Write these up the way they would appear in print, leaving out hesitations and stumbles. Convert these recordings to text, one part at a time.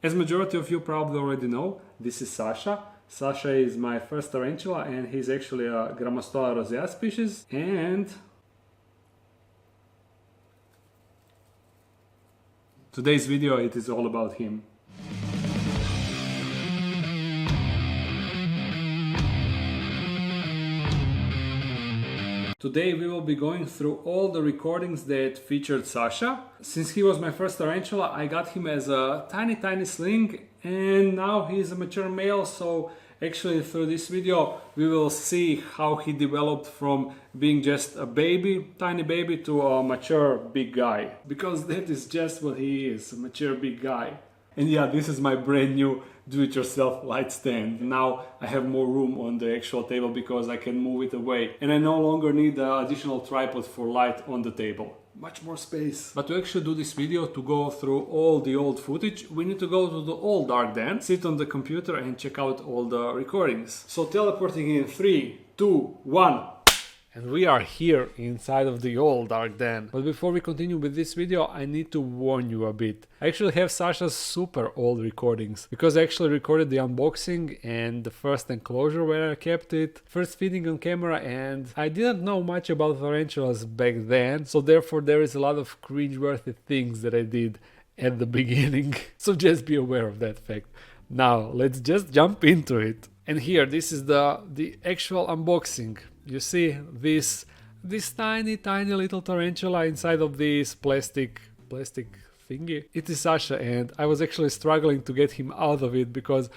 As majority of you probably already know, this is Sasha. Sasha is my first tarantula and he's actually a grammostola rosea species, and today's video it is all about him. Today we will be going through all the recordings that featured Sasha. Since he was my first tarantula, I got him as a tiny sling, and now he is a mature male, so actually through this video we will see how he developed from being just a baby, tiny baby, to a mature big guy. Because that is just what he is, a mature big guy. And yeah, this is my brand new do-it-yourself light stand. Now I have more room on the actual table because I can move it away. And I no longer need an additional tripod for light on the table. Much more space. But to actually do this video, to go through all the old footage, we need to go to the old dark den, sit on the computer and check out all the recordings. So teleporting in 3, 2, 1. And we are here inside of the old dark den. But before we continue with this video, I need to warn you a bit. I actually have Sasha's super old recordings, because I actually recorded the unboxing and the first enclosure where I kept it, first feeding on camera, and I didn't know much about tarantulas back then, so therefore there is a lot of cringeworthy things that I did at the beginning. So just be aware of that fact. Now let's just jump into it. And here, this is the actual unboxing. You see this tiny little tarantula inside of this plastic thingy. It is Sasha, and I was actually struggling to get him out of it because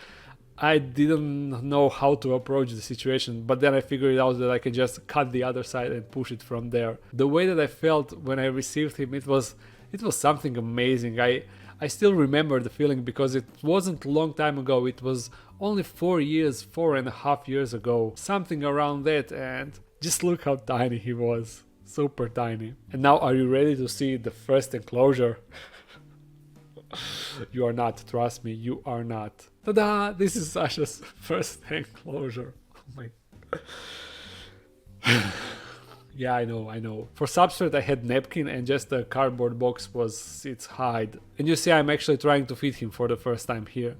I didn't know how to approach the situation, but then I figured out that I can just cut the other side and push it from there. The way that I felt when I received him, it was something amazing. I still remember the feeling because it wasn't a long time ago. It was only 4.5 years ago, something around that, and just look how tiny he was. Super tiny. And now, are you ready to see the first enclosure? You are not, trust me, you are not. Ta-da! This is Sasha's first enclosure. Oh my god. Yeah, I know. For substrate I had napkin and just a cardboard box was its hide. And you see, I'm actually trying to feed him for the first time here.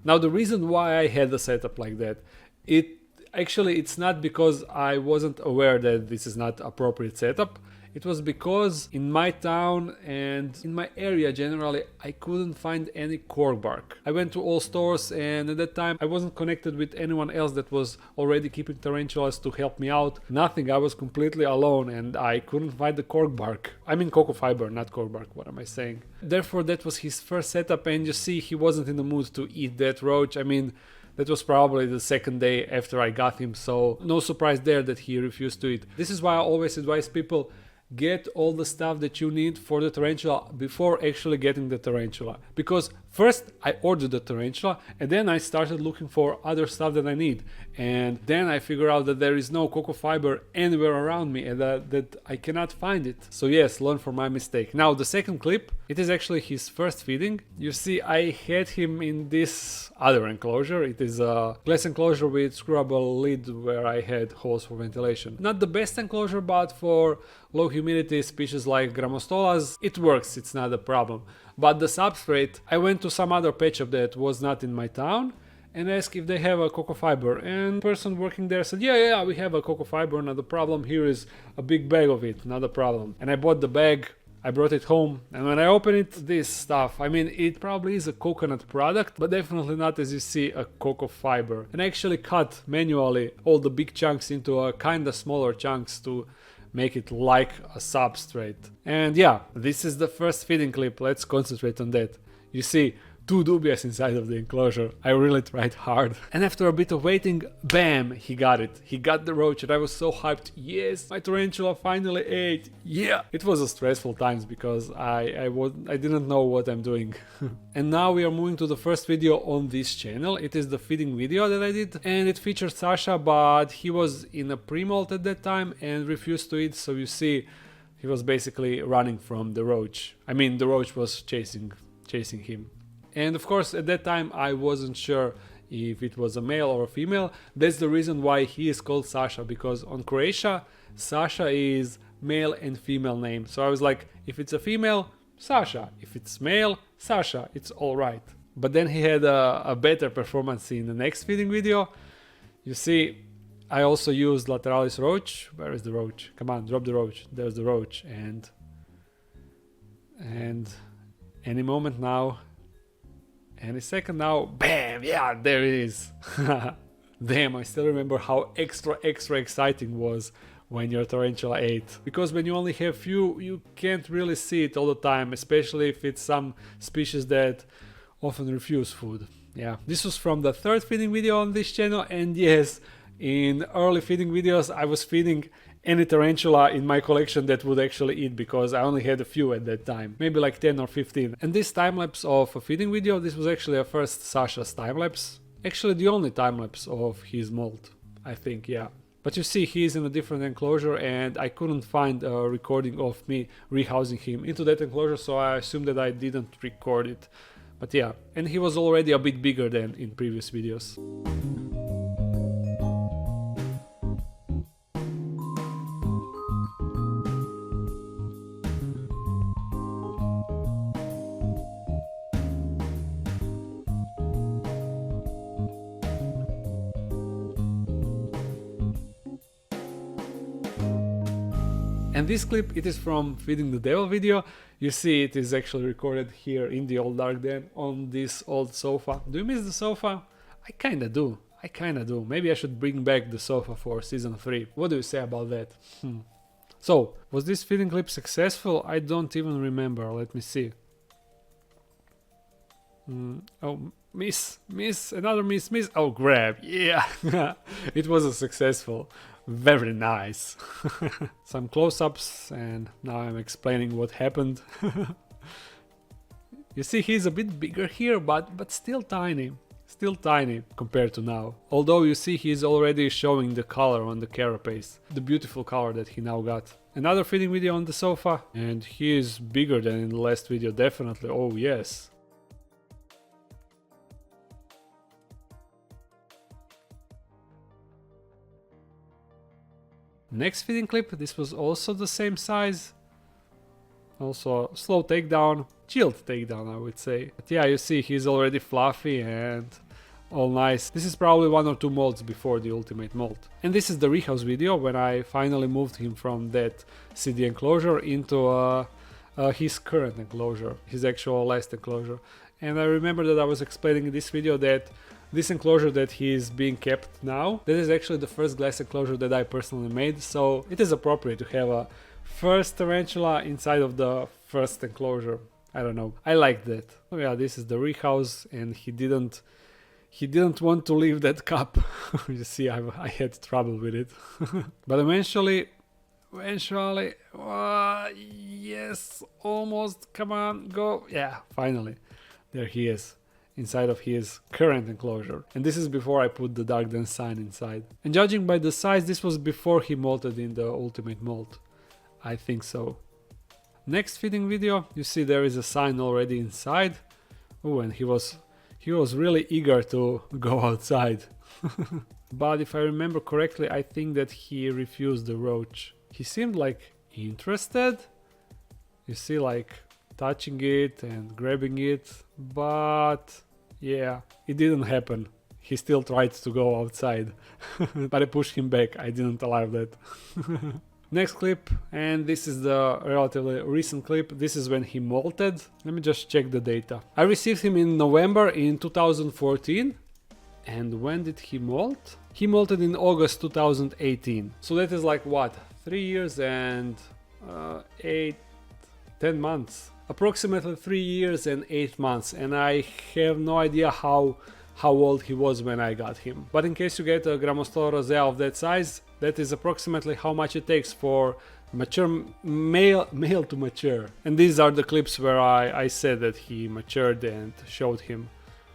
Now the reason why I had a setup like that, it's not because I wasn't aware that this is not appropriate setup. It was because in my town and in my area generally, I couldn't find any cork bark. I went to all stores, and at that time I wasn't connected with anyone else that was already keeping tarantulas to help me out. Nothing, I was completely alone and I couldn't find the cork bark. I mean cocoa fiber, not cork bark, what am I saying? Therefore that was his first setup, and you see he wasn't in the mood to eat that roach. I mean, that was probably the second day after I got him, so no surprise there that he refused to eat. This is why I always advise people, get all the stuff that you need for the tarantula before actually getting the tarantula. Because first I ordered the tarantula and then I started looking for other stuff that I need. And then I figured out that there is no cocoa fiber anywhere around me and that I cannot find it. So yes, learn from my mistake. Now the second clip, it is actually his first feeding. You see, I had him in this other enclosure. It is a glass enclosure with screwable lid where I had holes for ventilation. Not the best enclosure, but for low humidity species like grammostolas, it works, it's not a problem. But the substrate, I went to some other pet shop that was not in my town and asked if they have a cocoa fiber, and the person working there said, yeah, we have a cocoa fiber, not a problem, here is a big bag of it, not a problem. And I bought the bag, I brought it home, and when I opened it, this stuff, I mean, it probably is a coconut product, but definitely not, as you see, a cocoa fiber. And I actually cut manually all the big chunks into a kinda smaller chunks to make it like a substrate. And yeah, this is the first feeding clip. Let's concentrate on that. You see, 2 dubias inside of the enclosure. I really tried hard. And after a bit of waiting, bam, he got it. He got the roach and I was so hyped. Yes, my tarantula finally ate. Yeah. It was a stressful times because I didn't know what I'm doing. And now we are moving to the first video on this channel. It is the feeding video that I did, and it featured Sasha, but he was in a pre-molt at that time and refused to eat. So you see, he was basically running from the roach. I mean, the roach was chasing him. And of course, at that time, I wasn't sure if it was a male or a female. That's the reason why he is called Sasha, because on Croatia, Sasha is male and female name. So I was like, if it's a female, Sasha. If it's male, Sasha. It's all right. But then he had a better performance in the next feeding video. You see, I also used lateralis roach. Where is the roach? Come on, drop the roach. There's the roach. And any moment now, any second now, bam, yeah, there it is. Damn, I still remember how extra exciting was when your tarantula ate. Because when you only have few, you can't really see it all the time, especially if it's some species that often refuse food. Yeah, this was from the third feeding video on this channel, and yes, in early feeding videos I was feeding any tarantula in my collection that would actually eat, because I only had a few at that time, maybe like 10 or 15. And this time-lapse of a feeding video, this was actually a first Sasha's time-lapse. Actually the only time-lapse of his molt, I think, yeah. But you see, he's in a different enclosure, and I couldn't find a recording of me rehousing him into that enclosure, so I assumed that I didn't record it. But yeah, and he was already a bit bigger than in previous videos. And this clip, it is from Feeding the Devil video. You see, it is actually recorded here in the old dark den on this old sofa. Do you miss the sofa? I kinda do. Maybe I should bring back the sofa for season 3. What do you say about that? So, was this feeding clip successful? I don't even remember. Let me see. Oh, miss, another miss. Oh, grab, yeah. It was a successful. Very nice. Some close-ups, and now I'm explaining what happened. You see, he's a bit bigger here, but still tiny compared to now. Although you see, he's already showing the color on the carapace, the beautiful color that he now got. Another feeding video on the sofa, and he is bigger than in the last video, definitely. Oh yes. Next feeding clip, this was also the same size. Also a slow takedown, chilled takedown I would say. But yeah, you see he's already fluffy and all nice. This is probably 1 or 2 molts before the ultimate molt. And this is the rehouse video when I finally moved him from that CD enclosure into his current enclosure, his actual last enclosure. And I remember that I was explaining in this video that this enclosure that he is being kept now, that is actually the first glass enclosure that I personally made, so it is appropriate to have a first tarantula inside of the first enclosure. I don't know, I like that. Oh yeah, this is the rehouse, and he didn't want to leave that cup. You see, I had trouble with it. But eventually, yes, almost, come on, go, yeah, finally, there he is, inside of his current enclosure. And this is before I put the dark den sign inside. And judging by the size, this was before he molted in the ultimate molt. I think so. Next feeding video, you see there is a sign already inside. Oh, and he was really eager to go outside. But if I remember correctly, I think that he refused the roach. He seemed like interested. You see, like touching it and grabbing it, but yeah, it didn't happen. He still tried to go outside, but I pushed him back. I didn't allow that. Next clip, and this is the relatively recent clip. This is when he molted. Let me just check the data. I received him in November in 2014. And when did he molt? He molted in August 2018. So that is like what? 3 years and 10 months. Approximately 3 years and 8 months, and I have no idea how old he was when I got him. But in case you get a grammostola rosea of that size, that is approximately how much it takes for mature male to mature. And these are the clips where I said that he matured and showed him.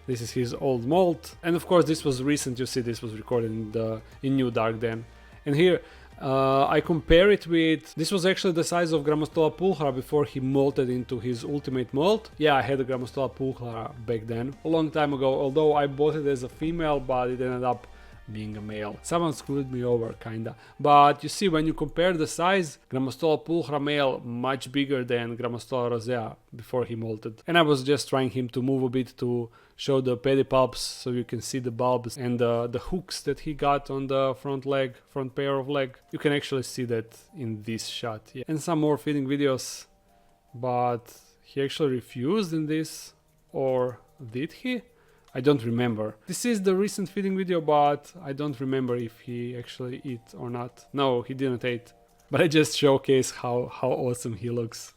This is his old molt, and of course this was recent. You see, this was recorded in New Dark Den. And here I compare it with, this was actually the size of grammostola pulchra before he molted into his ultimate molt. Yeah, I had a grammostola pulchra back then, a long time ago, although I bought it as a female, but it ended up being a male. Someone screwed me over, kinda. But you see, when you compare the size, Grammostola pulchra male much bigger than Grammostola rosea before he molted. And I was just trying him to move a bit to show the pedipalps so you can see the bulbs and the hooks that he got on the front pair of leg. You can actually see that in this shot. Yeah. And some more feeding videos, but he actually refused in this, or did he? I don't remember. This is the recent feeding video, but I don't remember if he actually ate or not. No, he didn't eat. But I just showcase how awesome he looks.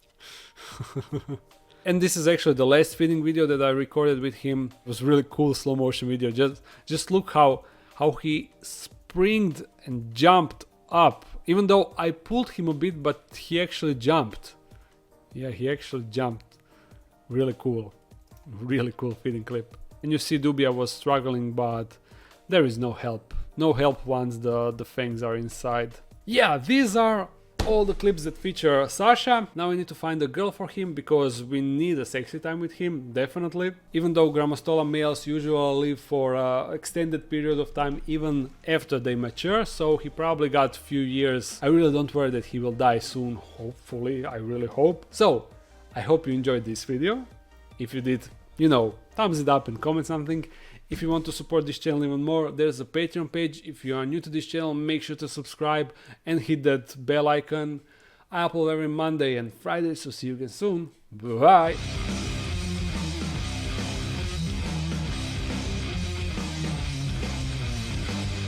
And this is actually the last feeding video that I recorded with him. It was really cool slow motion video. Just look how he springed and jumped up. Even though I pulled him a bit, but he actually jumped. Yeah, he actually jumped. Really cool. Really cool feeding clip. And you see Dubia was struggling, but there is no help. No help once the fangs are inside. Yeah, these are all the clips that feature Sasha. Now we need to find a girl for him because we need a sexy time with him, definitely. Even though Grammostola males usually live for an extended period of time even after they mature, so he probably got a few years. I really don't worry that he will die soon, hopefully, I really hope. So, I hope you enjoyed this video. If you did, you know, thumbs it up and comment something. If you want to support this channel even more, there's a Patreon page. If you are new to this channel, make sure to subscribe and hit that bell icon. I upload every Monday and Friday, so see you again soon. Bye!